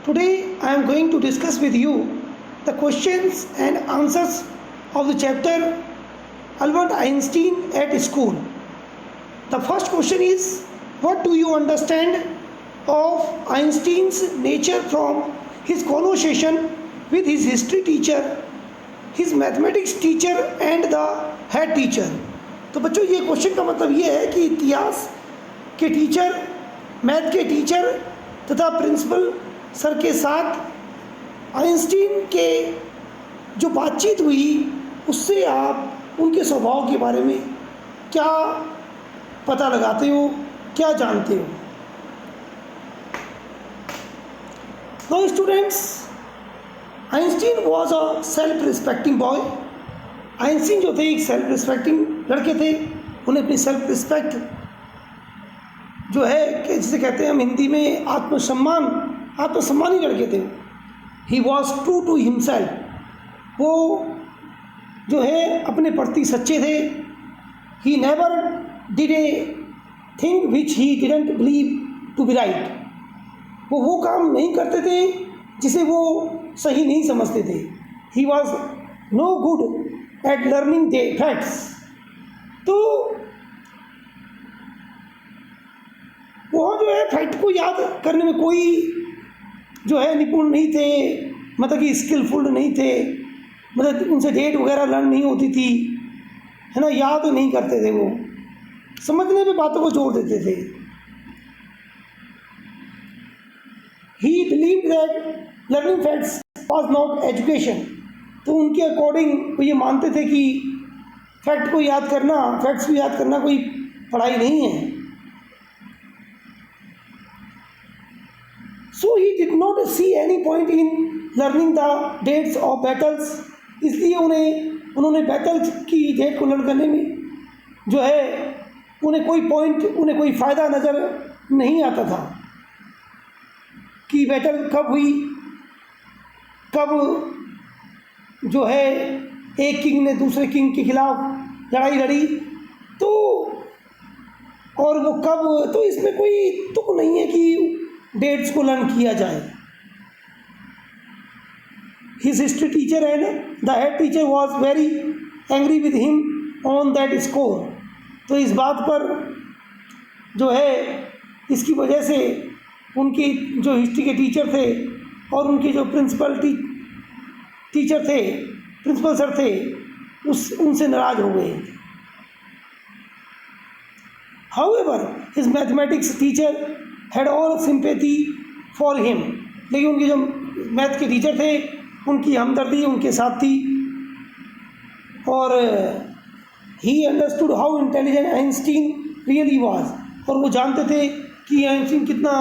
Today I am going to discuss with you the questions and answers of the chapter Albert Einstein at school. The first question is, what do you understand of Einstein's nature from his conversation with his history teacher, his mathematics teacher and the head teacher? तो बच्चों ये question का मतलब ये है कि इतिहास के टीचर, मैथ के टीचर तथा प्रिंसिपल सर के साथ आइंस्टीन के जो बातचीत हुई उससे आप उनके स्वभाव के बारे में क्या पता लगाते हो, क्या जानते हो? Now students, Einstein was a self-respecting boy. Einstein जो थे एक सेल्फ रिस्पेक्टिंग लड़के थे. उन्हें अपनी सेल्फ रिस्पेक्ट जो है कि जिसे कहते हैं हम हिंदी में आत्मसम्मानी लड़के थे. He was true to himself. वो जो है अपने प्रति सच्चे थे. He never did a thing which he didn't believe to be right. वो काम नहीं करते थे जिसे वो सही नहीं समझते थे. He was no good at learning the facts. तो वो जो है फैक्ट को याद करने में कोई जो है निपुण नहीं थे, मतलब कि स्किलफुल नहीं थे. मतलब उनसे डेट वगैरह लर्न नहीं होती थी, है ना, याद नहीं करते थे. वो समझने पे बातों को जोड़ देते थे. ही believe that learning facts was not education. तो उनके अकॉर्डिंग वो ये मानते थे कि फैक्ट्स को याद करना कोई पढ़ाई नहीं है. So he did not see any point in learning the dates of battles. इसलिए उन्होंने बैटल्स की डेट को लर्न करने में जो है उन्हें कोई फ़ायदा नज़र नहीं आता था कि बैटल कब हुई, कब जो है एक किंग ने दूसरे किंग के खिलाफ लड़ाई लड़ी, तो और वो कब. तो इसमें कोई तुक नहीं है कि डेट्स को लर्न किया जाए. His history teacher and the head teacher was very angry with him on that score. तो इस बात पर जो है इसकी वजह से उनकी जो हिस्ट्री के टीचर थे और उनके जो प्रिंसिपल सर थे उनसे नाराज हो गए. However his mathematics teacher had all sympathy for him. लेकिन उनके जो मैथ के टीचर थे उनकी हमदर्दी उनके साथ थी. और he understood how intelligent Einstein really was. और वो जानते थे कि आइंस्टीन कितना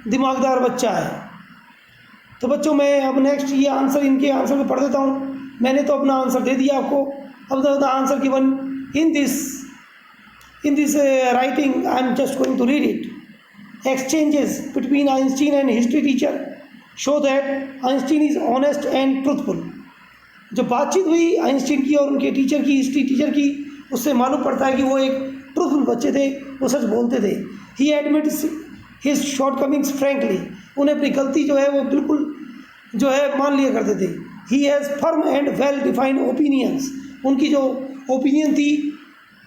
दिमागदार बच्चा है. तो बच्चों मैं अब नेक्स्ट ये इनके आंसर को पढ़ देता हूँ. मैंने तो अपना आंसर दे दिया आपको. अब the answer given in this writing I am just going to read it. Exchanges between Einstein and history teacher show that Einstein is honest and truthful. जो बातचीत हुई आइंस्टीन की और उनके टीचर की, हिस्ट्री टीचर की, उससे मालूम पड़ता है कि वो एक ट्रूथफुल बच्चे थे, वो सच बोलते थे. He admits his shortcomings frankly. उन्हें अपनी गलती जो है वो बिल्कुल जो है मान लिया करते थे. He has firm and well defined opinions. उनकी जो ओपिनियन थी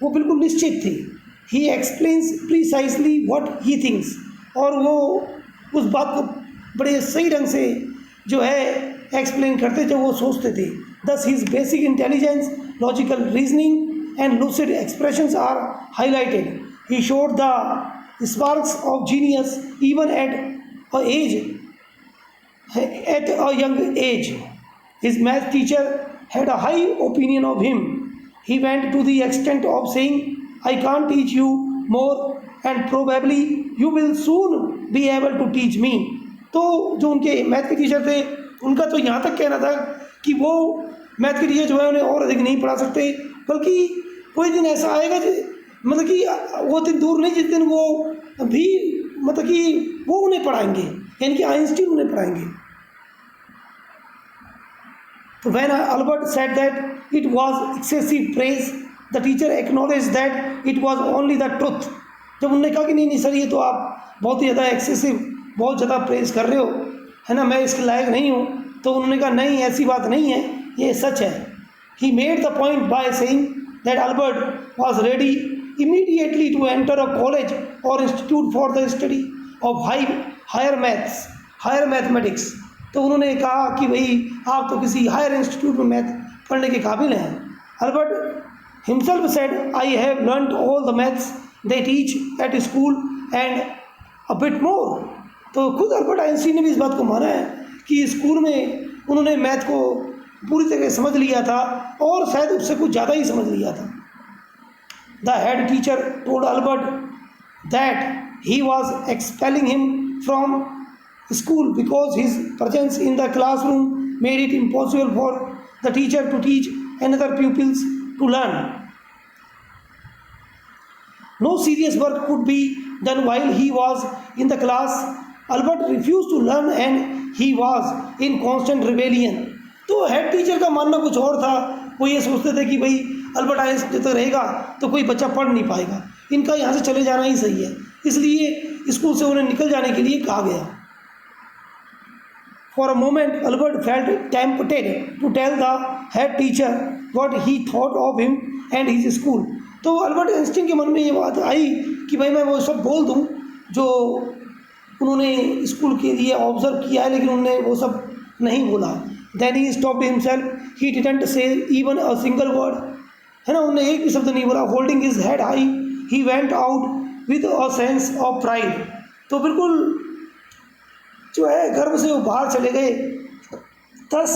वो बिल्कुल निश्चित थी. He explains precisely what he thinks. और वो उस बात को बड़े सही ढंग से जो है एक्सप्लेन करते जो वो सोचते थे. Thus his basic intelligence, logical reasoning and lucid expressions are highlighted. He showed the sparks of genius even at a young age. His math teacher had a high opinion of him. He went to the extent of saying, I can't teach you more and probably you will soon be able to teach me. तो जो उनके math के teacher थे उनका तो यहाँ तक कहना था कि वो मैथ के टीचर जो है उन्हें और अधिक नहीं पढ़ा सकते, बल्कि कोई दिन ऐसा आएगा मतलब कि वो दिन दूर नहीं जिस दिन वो भी मतलब कि वो उन्हें पढ़ाएंगे, यानी कि आइंस्टीन उन्हें पढ़ाएंगे. तो when Albert said that it was excessive praise, the teacher acknowledged that it was only the truth. जब उन्होंने कहा कि नहीं सर ये तो आप बहुत ही ज़्यादा एक्सेसिव, बहुत ज़्यादा प्रेज कर रहे हो, है ना, मैं इसके लायक नहीं हूँ। तो उन्होंने कहा नहीं, ऐसी बात नहीं है, ये सच है। He made the point by saying that Albert was ready immediately to enter a college और institute for the study of higher mathematics. तो उन्होंने कहा कि भाई आप तो किसी हायर इंस्टीट्यूट में मैथ पढ़ने के काबिल हैं। Albert himself said, I have learnt all the maths they teach at school and a bit more. तो खुद अल्बर्ट आइंस्टीन ने भी इस बात को माना है कि स्कूल में उन्होंने मैथ को पूरी तरह समझ लिया था और शायद उससे कुछ ज़्यादा ही समझ लिया था। The head teacher told Albert that he was expelling him from school because his presence in the classroom made it impossible for the teacher to teach another pupils to learn. No serious work could be done while he was in the class. Albert refused to learn and he was in constant rebellion. तो head teacher का मानना कुछ और था। वो ये सोचते थे कि भाई अल्बर्ट आइंस्टीन तो रहेगा तो कोई बच्चा पढ़ नहीं पाएगा, इनका यहाँ से चले जाना ही सही है, इसलिए स्कूल से उन्हें निकल जाने के लिए कहा गया। For a moment, Albert felt tempted to tell the head teacher what he thought of him and his school. तो अल्बर्ट आइंस्टीन के मन में ये बात आई कि भाई मैं वो सब बोल दूं जो उन्होंने स्कूल के लिए ऑब्जर्व किया है, लेकिन उन्होंने वो सब नहीं बोला। Then he stopped himself. He didn't say even a single word. है ना, उन्होंने एक भी शब्द नहीं बोला। Holding his head high, he went out with a sense of pride. तो बिल्कुल जो है गर्व से वो बाहर चले गए। Thus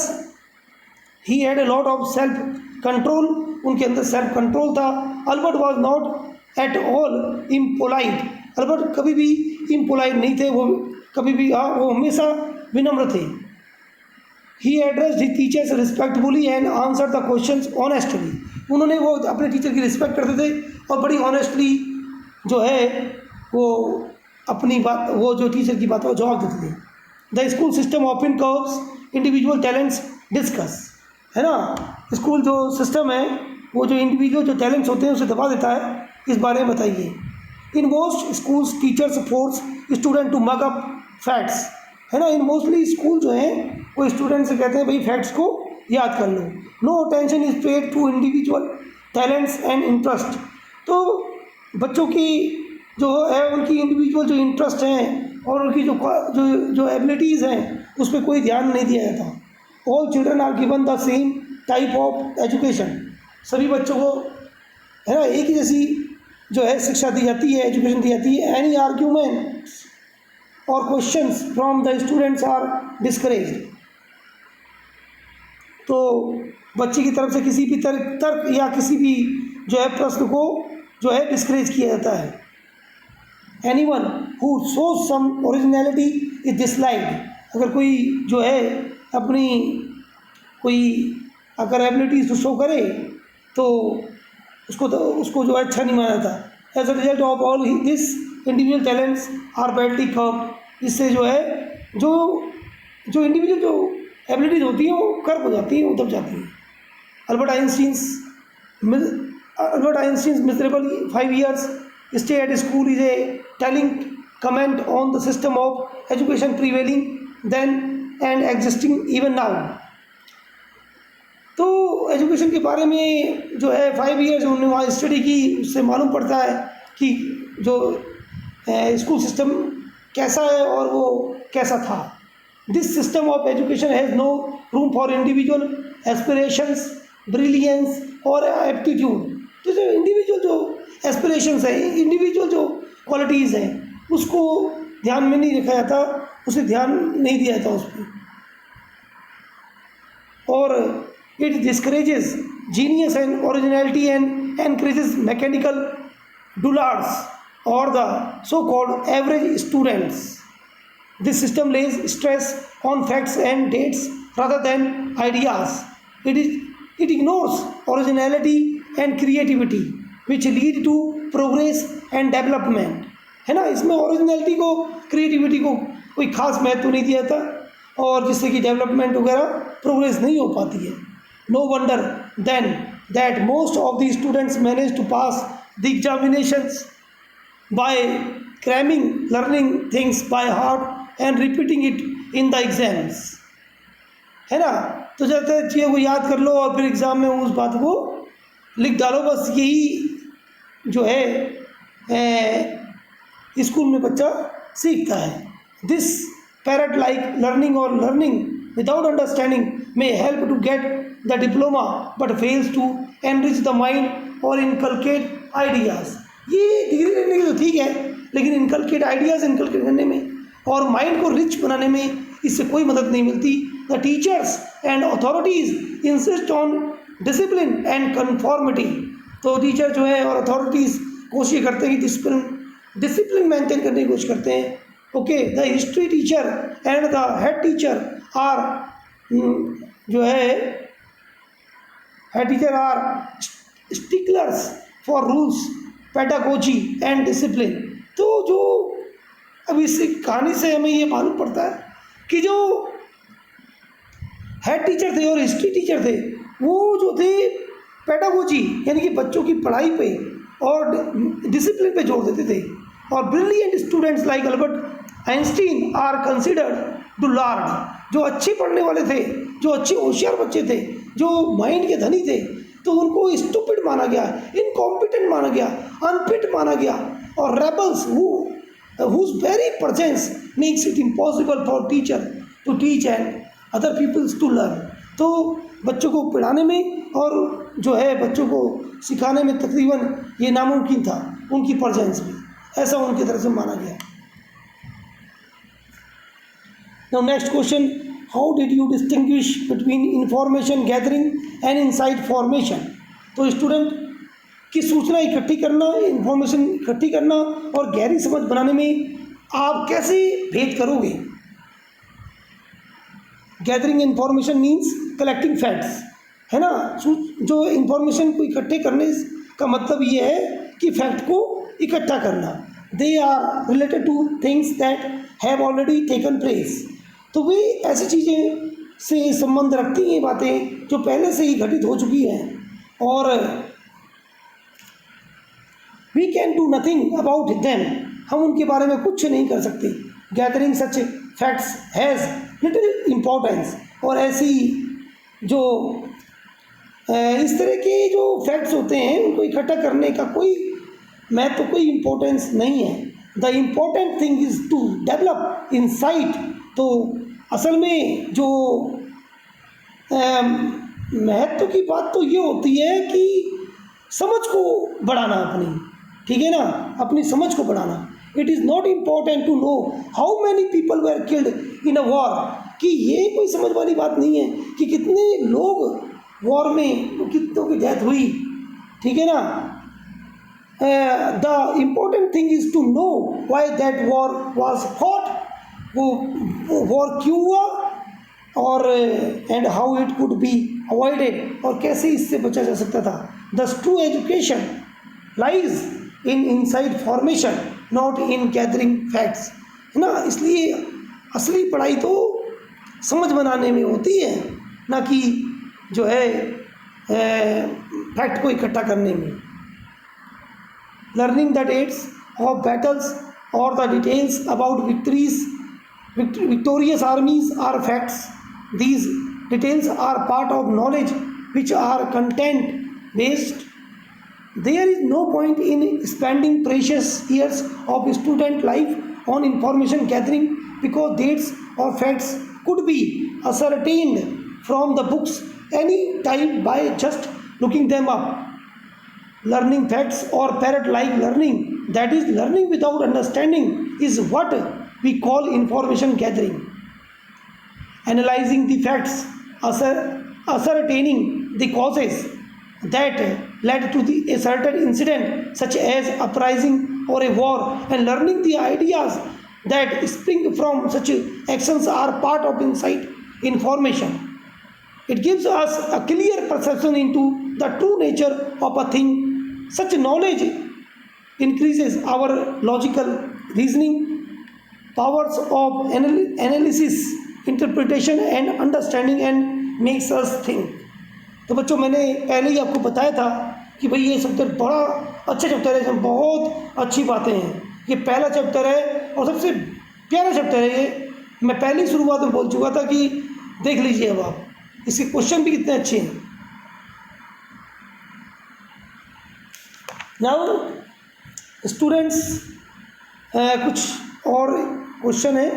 he had a lot of self control. उनके अंदर सेल्फ कंट्रोल था। Albert was not at all impolite. Albert कभी भी इम्पोलाइट नहीं थे, वो कभी भी वो हमेशा विनम्र थे। He addressed his teachers respectfully and answer the questions honestly. उन्होंने वो अपने टीचर की रिस्पेक्ट करते थे और बड़ी ऑनेस्टली जो है वो अपनी बात, वो जो टीचर की बात है वो जवाब देते थे। The school system often curves individual talents discuss. है ना, स्कूल जो सिस्टम है वो जो इंडिविजुअल जो टैलेंट्स होते हैं उसे दबा देता है, इस बारे में बताइए। In most schools teachers force student to mug up facts. है ना, इन मोस्टली स्कूल जो हैं वो स्टूडेंट से कहते हैं भाई फैक्ट्स को याद कर लो। No attention is paid to individual talents and interest. तो बच्चों की जो है उनकी इंडिविजुअल जो इंटरेस्ट हैं और उनकी जो एबिलिटीज़ हैं उस पर कोई ध्यान नहीं दिया जाता। All children are given the same type of education. सभी बच्चों को है ना एक ही जैसी जो है शिक्षा दी जाती है, एजुकेशन दी जाती है। एनी आर्ग्यूमेंट्स और questions from the students are discouraged. तो बच्चे की तरफ से किसी भी तर्क या किसी भी जो है प्रश्न को जो है डिस्करेज किया जाता है। Anyone who shows some originality is disliked. अगर कोई जो है अपनी कोई अगर एबिलिटीज शो करे तो उसको जो है अच्छा नहीं माना जाता। As a result of all this individual talents are badly curbed. इससे जो है जो इंडिविजुअल जो एबिलिटीज होती हैं वो कर्व हो जाती हैं, उतर जाती हैं। Albert Einstein miserable 5 years stay at school is a telling comment on the system of education prevailing then and existing even now। तो एजुकेशन के बारे में जो है 5 years उन्होंने वहाँ स्टडी की, उससे मालूम पड़ता है कि जो स्कूल सिस्टम कैसा है और वो कैसा था। This system of education has no room for individual aspirations, brilliance और एप्टीट्यूड। तो जो इंडिविजुअल जो एस्पिरेशंस हैं, इंडिविजुअल जो क्वालिटीज़ हैं उसको ध्यान में नहीं रखा जाता, उसे ध्यान नहीं दिया जाता उस पर। और it discourages genius and originality and encourages mechanical dullards or the so-called average students. This system lays stress on facts and dates rather than ideas. It ignores originality and creativity which lead to progress and development। है ना, इसमें originality को creativity को कोई खास महत्व नहीं दिया जाता और जिससे कि डेवलपमेंट वगैरह प्रोग्रेस नहीं हो पाती है। No wonder then that most of the students manage to pass the examinations by cramming, learning things by heart and repeating it in the exams, है ना। तो ज़्यादातर चीज़ों को याद कर लो और फिर एग्ज़ाम में उस बात को लिख डालो, बस यही जो है स्कूल में बच्चा सीखता है। दिस पैरट लाइक लर्निंग और learning without understanding may help to get the diploma but fails to enrich the mind और इनकलकेट आइडियाज़। ये डिग्री लेने के तो ठीक है, लेकिन इनकलकेट आइडियाज़ इनकलकेट करने में और माइंड को रिच बनाने में इससे कोई मदद नहीं मिलती। The teachers and authorities insist on discipline and conformity. तो टीचर जो है और अथॉरिटीज़ कोशिश करते हैं कि डिसिप्लिन मेंटेन करने की कोशिश करते हैं। Okay, the history teacher and the head teacher are जो है head teacher are sticklers for rules pedagogy and discipline. तो जो अब इस कहानी से हमें ये मालूम पड़ता है कि जो हेड टीचर थे और हिस्ट्री टीचर थे वो जो थे पेडागोजी यानी कि बच्चों की पढ़ाई पे और डिसिप्लिन पे जोर देते थे। और brilliant students like Albert Einstein are considered to lard. जो अच्छे पढ़ने वाले थे, जो अच्छे होशियार बच्चे थे, जो माइंड के धनी थे, तो उनको स्टूपिड माना गया, इनकॉम्पिटेंट माना गया, अनफिट माना गया। और rebels whose very presence makes it impossible for teacher to teach and other peoples to learn। तो बच्चों को पढ़ाने में और जो है बच्चों को सिखाने में तकरीबन ये नामुमकिन था उनकी प्रेजेंस में, ऐसा उनकी तरफ से माना गया। Now next question, how did you distinguish between information gathering and insight formation? तो स्टूडेंट की सूचना इकट्ठी करना, इंफॉर्मेशन इकट्ठी करना और गहरी समझ बनाने में आप कैसे भेद करोगे। Gathering information means collecting facts, है ना। जो इंफॉर्मेशन को इकट्ठे करने का मतलब ये है कि फैक्ट को इकट्ठा करना। They are related to things that have already taken place. तो वे ऐसी चीज़ें से संबंध रखती हैं बातें जो पहले से ही घटित हो चुकी हैं और we can do nothing about them. हम उनके बारे में कुछ नहीं कर सकते। Gathering such facts has little importance. और ऐसी जो इस तरह के जो फैक्ट्स होते हैं उनको इकट्ठा करने का कोई महत्व, कोई इम्पोर्टेंस नहीं है। The important thing is to develop insight. तो असल में जो महत्व की बात तो ये होती है कि समझ को बढ़ाना अपनी, ठीक है ना, अपनी समझ को बढ़ाना। It is not important to know how many people were killed in a war. कि ये कोई समझ वाली बात नहीं है कि कितने लोग वॉर में कितनों की डेथ हुई, ठीक है ना। The important thing is to know why that war was fought. वो वॉर क्यों हुआ और and how it could be avoided, और कैसे इससे बचा जा सकता था। The true education lies in inside formation not in gathering facts, है ना। इसलिए असली पढ़ाई तो समझ बनाने में होती है, ना कि जो है फैक्ट को इकट्ठा करने में। Learning the dates of battles और the details about victorious armies are facts. These details are part of knowledge which are content based. There is no point in spending precious years of student life on information gathering because dates or facts could be ascertained from the books any time by just looking them up. Learning facts or parrot-like learning, that is learning without understanding, is what we call information gathering. Analyzing the facts, ascertaining the causes that led to a certain incident such as uprising or a war, and learning the ideas that spring from such actions are part of insight information. It gives us a clear perception into the true nature of a thing. Such knowledge increases our logical reasoning powers of analysis, interpretation and understanding and makes us think. तो बच्चों मैंने पहले ही आपको बताया था कि भाई ये चैप्टर बड़ा अच्छा चैप्टर है, इसमें बहुत अच्छी बातें हैं। ये पहला चैप्टर है और सबसे प्यारा चैप्टर है ये, मैं पहले ही शुरुआत में बोल चुका था कि देख लीजिए अब आप, इसके क्वेश्चन भी कितने अच्छे हैं। नाउ स्टूडेंट्स, कुछ और क्वेश्चन है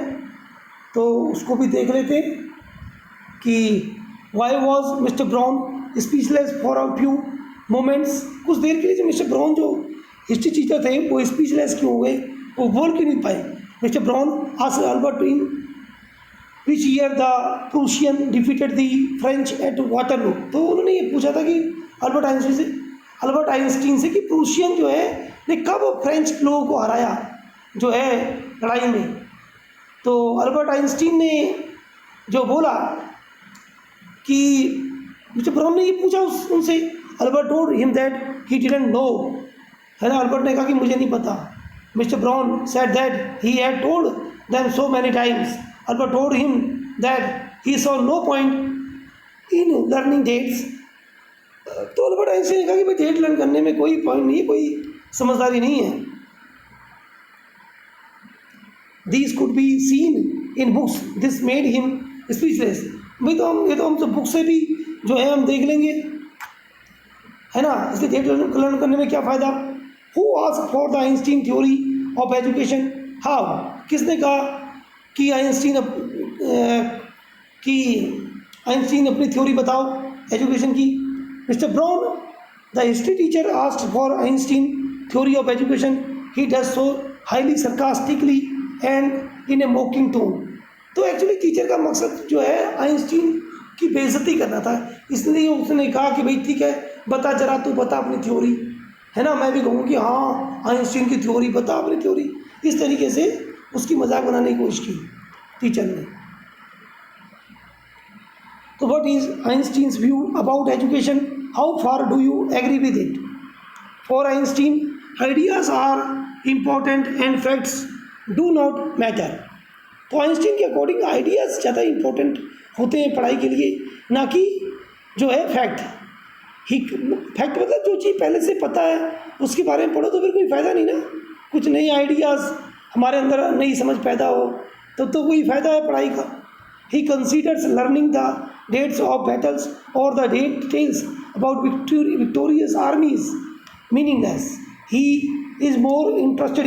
तो उसको भी देख लेते हैं कि why was mister brown speechless for a few moments. कुछ देर के लिए जो मिस्टर ब्राउन जो हिस्ट्री टीचर थे वो स्पीचलेस क्यों हो गए, वो बोल क्यों नहीं पाए। Mister brown asked Albert in which year the Prussian defeated the French eight Waterloo. तो उन्होंने ये पूछा था कि अल्बर्ट आइंस्टीन से कि प्रूशियन जो है ने कब फ्रेंच लोगों को हराया जो है लड़ाई में। तो अल्बर्ट आइंस्टीन ने जो बोला कि मिस्टर ब्राउन ने ये पूछा उनसे, Albert told him that he didn't know, है ना। अल्बर्ट ने कहा कि मुझे नहीं पता। Mister Brown said that he had told them so many times. Albert told him that he saw no point in learning dates. तो अल्बर्ट आइंस्टीन ने कहा कि भाई डेट लर्न करने में कोई पॉइंट नहीं है, कोई समझदारी नहीं है। These could be seen in books. This made him speechless. भाई तो हम तो बुक से भी जो है हम देख लेंगे, है ना। इसलिए डेट लर्न करने में क्या फ़ायदा। Who asked for the Einstein theory of education? How? किसने कहा कि आइंस्टीन अपनी थ्योरी बताओ एजुकेशन की। Mister brown, the history teacher asked for Einstein theory of education. He does so highly sarcastically and in A मॉकिंग tone. तो actually teacher का मकसद जो है आइंस्टीन की बेइज्जती करना था, इसलिए उसने कहा कि भाई ठीक है, बता जरा, तू बता अपनी थ्योरी, है ना। मैं भी कहूँ कि हाँ आइंस्टीन की थ्योरी बता, अपनी थ्योरी। इस तरीके से उसकी मजाक बनाने की कोशिश की टीचर ने। तो what is Einstein's view about education, how far do you agree with it. For Einstein ideas are important and facts do not matter. तो आइंस्टीन के अकॉर्डिंग आइडियाज़ ज़्यादा इम्पोर्टेंट होते हैं पढ़ाई के लिए, ना कि जो है फैक्ट। फैक्ट मतलब जो चीज़ पहले से पता है उसके बारे में पढ़ो तो फिर कोई फ़ायदा नहीं ना। कुछ नए आइडियाज़ हमारे अंदर नई समझ पैदा हो तो कोई फ़ायदा है पढ़ाई का। He considers learning the dates of battles और the details about victorious armies meaningless. He is more interested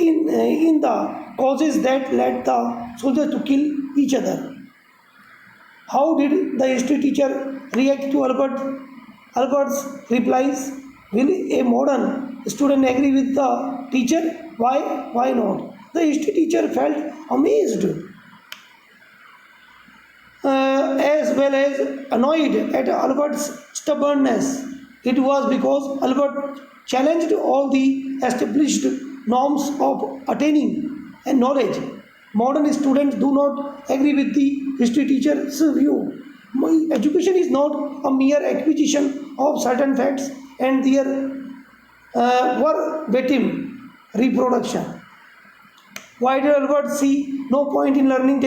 in the causes that led the soldiers to kill each other. How did the history teacher react to Albert's replies? Will a modern student agree with the teacher? Why not? The history teacher felt amazed as well as annoyed at Albert's stubbornness. It was because Albert challenged all the established norms of attaining and knowledge. Modern students do not agree with the history teacher's view. Education is not a mere acquisition of certain facts and their verbatim reproduction. Why did Albert see no point in learning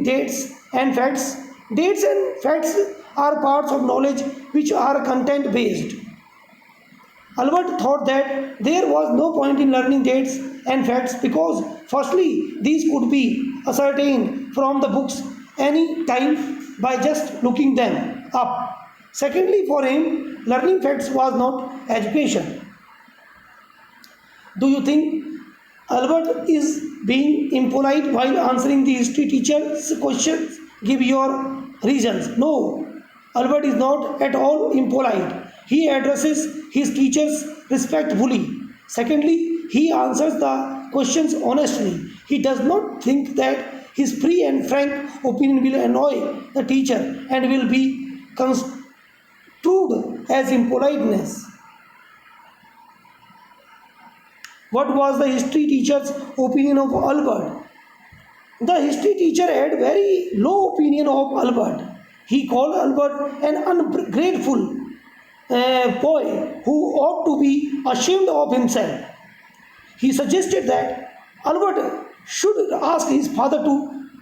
dates and facts? Dates and facts are parts of knowledge which are content based. Albert thought that there was no point in learning dates and facts because, firstly, these could be ascertained from the books any time by just looking them up. Secondly, for him, learning facts was not education. Do you think Albert is being impolite while answering the history teacher's questions? Give your reasons. No, Albert is not at all impolite. He addresses his teachers respectfully. Secondly, he answers the questions honestly. He does not think that his free and frank opinion will annoy the teacher and will be construed as impoliteness. What was the history teacher's opinion of Albert? The history teacher had very low opinion of Albert. He called Albert an ungrateful boy who ought to be ashamed of himself. He suggested that Albert should ask his father to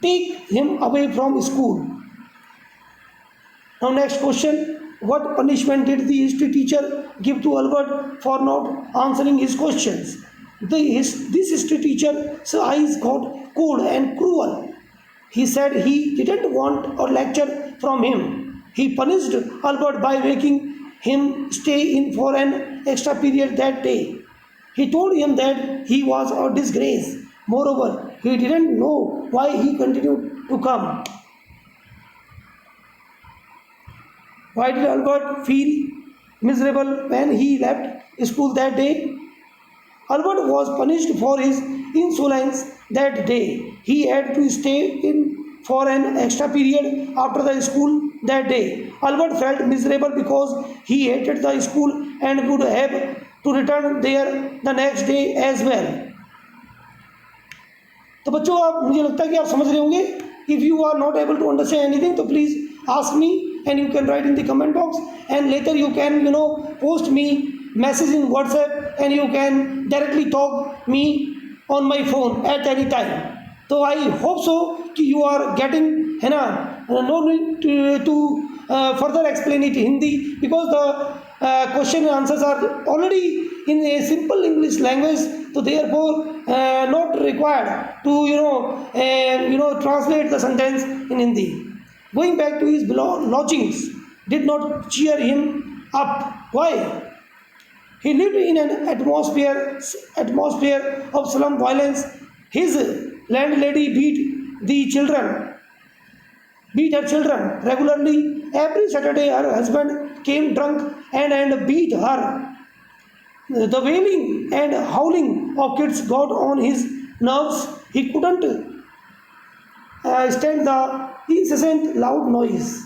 take him away from school. Now next question, what punishment did the history teacher give to Albert for not answering his questions? This history teacher's eyes got cold and cruel. He said he didn't want a lecture from him. He punished Albert by making him stay in for an extra period that day. He told him that he was a disgrace. Moreover, he didn't know why he continued to come. Why did Albert feel miserable when he left school that day? Albert was punished for his insolence that day. He had to stay in for an extra period after the school that day. Albert felt miserable because he hated the school and would have to return there the next day as well. तो बच्चों, आप मुझे लगता है कि आप समझ रहे होंगे. If you are not able to understand anything तो please ask me and you can write in the comment box, and later you can post me message in WhatsApp, and you can directly talk me on my phone at any time. So I hope so कि you are getting, है ना, no need to further explain it in Hindi, because the question and answers are already in a simple English language, so therefore not required to translate the sentence in Hindi. Going back to his lodgings did not cheer him up. Why? He lived in an atmosphere of slum violence. His landlady beat her children regularly. Every Saturday her husband came drunk and beat her. The wailing and howling of kids got on his nerves. He couldn't stand the incessant loud noise.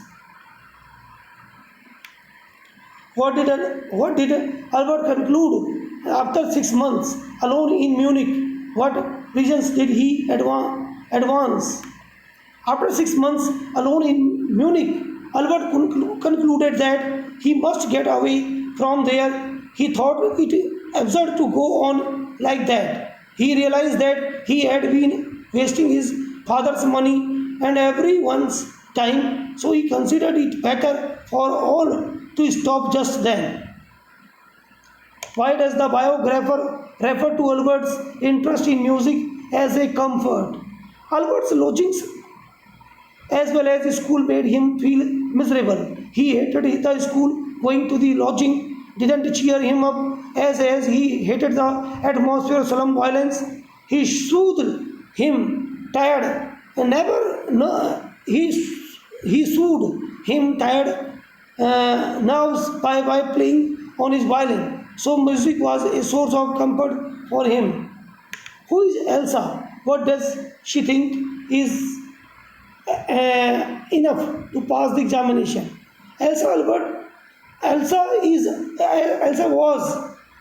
What did Albert conclude after 6 months alone in Munich? What reasons did he advance? After 6 months alone in Munich, Albert concluded that he must get away from there. He thought it absurd to go on like that. He realized that he had been wasting his father's money and everyone's time, so he considered it better for all to stop just then. Why does the biographer refer to Albert's interest in music as a comfort? Albert's lodgings as well as school made him feel miserable. He hated the school. Going to the lodging didn't cheer him up as he hated the atmosphere of slum violence. He soothed him tired and he soothed him tired nerves by playing on his violin. So music was a source of comfort for him. Who is Elsa? What does she think is enough to pass the examination? Elsa was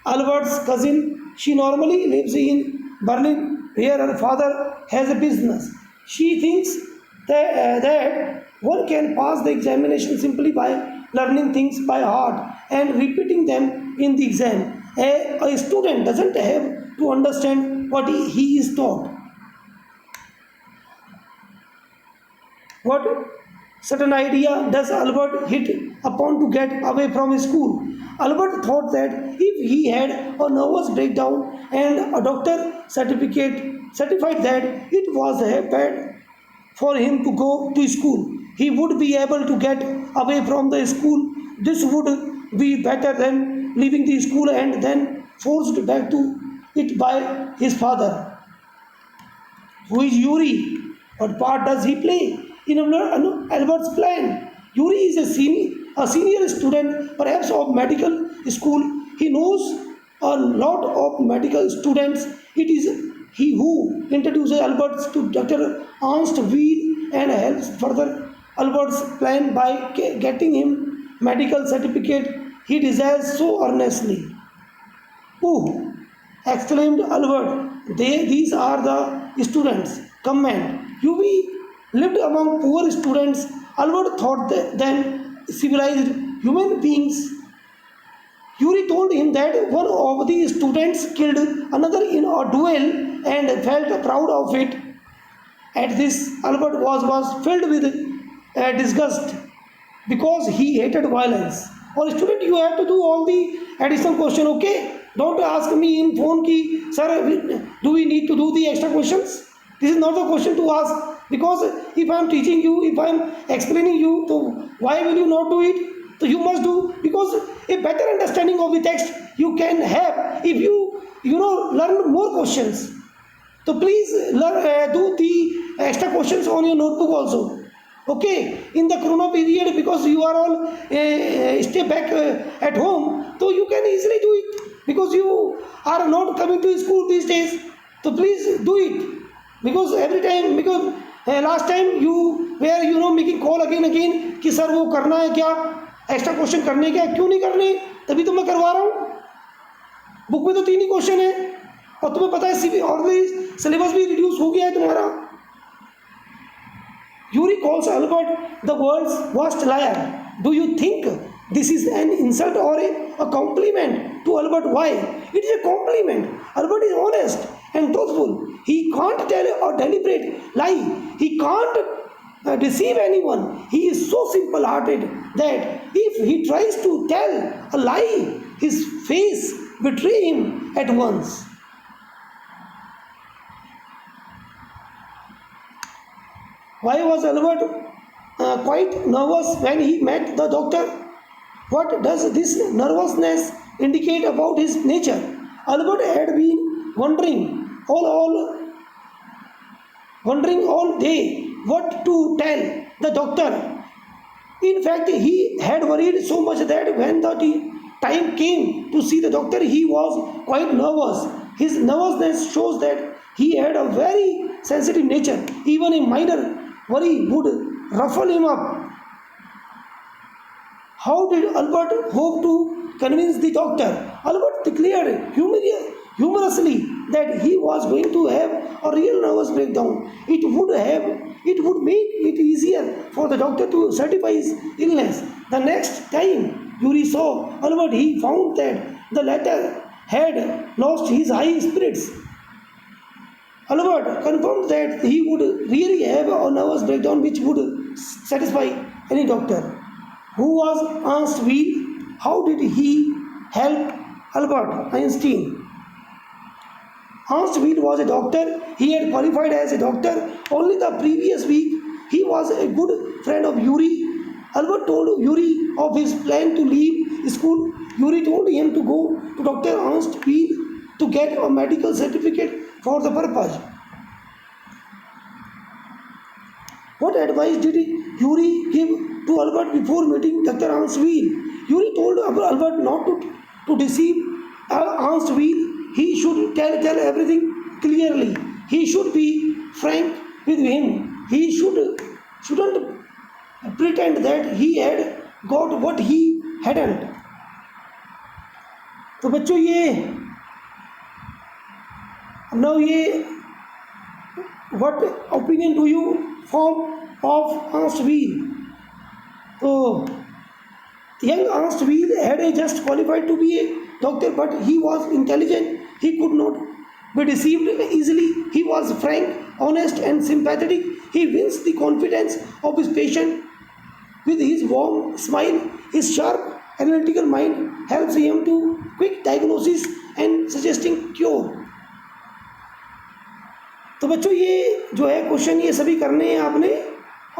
Albert's cousin. She normally lives in Berlin, where her father has a business. She thinks that one can pass the examination simply by learning things by heart and repeating them in the exam. A student doesn't have to understand what he is taught. What certain idea does Albert hit upon to get away from school? Albert thought that if he had a nervous breakdown and a doctor certified that it was bad for him to go to school, he would be able to get away from the school. This would be better than leaving the school and then forced back to it by his father. Who is Yuri? What part does he play in Albert's plan? Yuri is a senior student, perhaps of medical school. He knows a lot of medical students. It is he who introduces Albert to Dr. Ernst Weil and helps further Albert's plan by getting him medical certificate he desires so earnestly. Oh, exclaimed Albert, these are the students. Comment. Yuri lived among poor students. Albert thought them civilized human beings. Yuri told him that one of the students killed another in a duel and felt proud of it. At this, Albert was filled with disgust because he hated violence. Or student, you have to do all the additional question, okay? Don't ask me in phone ki, sir, do we need to do the extra questions? This is not the question to ask, because if I am teaching you, if I am explaining you, so why will you not do it? So you must do, because a better understanding of the text you can have if you know learn more questions. So please do the extra questions on your notebook also. Okay, in the corona period, because you are all stay back at home, so you can easily do it, because you are not coming to school these days. So please do it, because every time, because last time you were making call again कि sir वो करना है क्या, extra question करने क्या, क्यों नहीं करने, तभी तो मैं करवा रहा हूँ। बुक में तो 3 ही क्वेश्चन है, और तुम्हें पता है सीबी ऑलरेडी सिलेबस भी रिड्यूस हो गया है तुम्हारा। Yuri calls Albert the world's worst liar. Do you think this is an insult or a compliment to Albert? Why? It is a compliment. Albert is honest and truthful. He can't tell a deliberate lie. He can't deceive anyone. He is so simple-hearted that if he tries to tell a lie, his face betray him at once. Why was Albert quite nervous when he met the doctor? What does this nervousness indicate about his nature? Albert had been wondering all day what to tell the doctor. In fact, he had worried so much that when the time came to see the doctor, he was quite nervous. His nervousness shows that he had a very sensitive nature. Even a minor worry would ruffle him up. How did Albert hope to convince the doctor? Albert declared humorously that he was going to have a real nervous breakdown. It would make it easier for the doctor to certify his illness. The next time Yuri saw Albert, he found that the latter had lost his high spirits. Albert confirmed that he would really have a nervous breakdown which would satisfy any doctor. Who was Ernst Wheel? How did he help Albert Einstein? Ernst Wheel was a doctor. He had qualified as a doctor only the previous week. He was a good friend of Yuri. Albert told Yuri of his plan to leave school. Yuri told him to go to Dr. Ernst Wheel to get a medical certificate for the purpose. What advice did Yuri give to Albert before meeting Dr. Ernst Wheel? Yuri told Albert not to deceive Ernst Wheel. He should tell everything clearly. He should be frank with him. He shouldn't pretend that he had got what he hadn't. तो बच्चों ये what opinion do you form of Ernst Wheel? So young Ernst Wheel had just qualified to be a doctor, but he was intelligent. He could not be deceived easily. He was frank, honest and sympathetic. He wins the confidence of his patient with his warm smile. His sharp analytical mind helps him to quick diagnosis and suggesting cure. तो बच्चों ये जो है question ये सभी करने हैं आपने,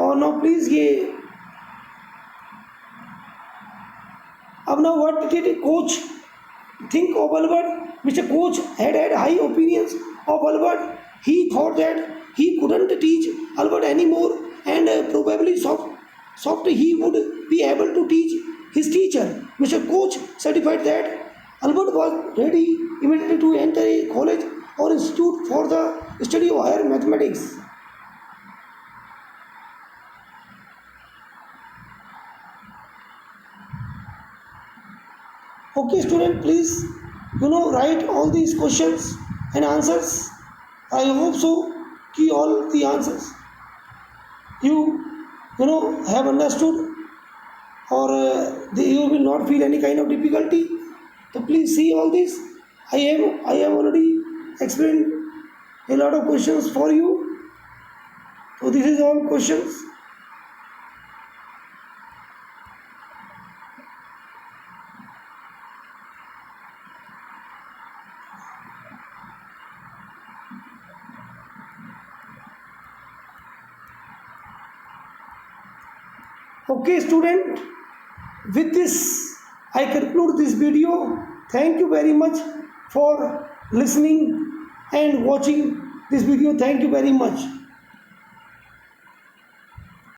और नाउ प्लीज ये अब now what did coach think of Albert? Mr. Coach had high opinions of Albert. He thought that he couldn't teach Albert anymore, and probably soft he would be able to teach his teacher. Mr. Coach certified that Albert was ready immediately to enter a college or institute for the study of higher mathematics. Okay student, please write all these questions and answers. I hope so कि all the answers you have understood, or you will not feel any kind of difficulty. So please see all this. I have already explained a lot of questions for you. So this is all questions. Okay, student, with this I conclude this video. Thank you very much for listening and watching this video. Thank you very much.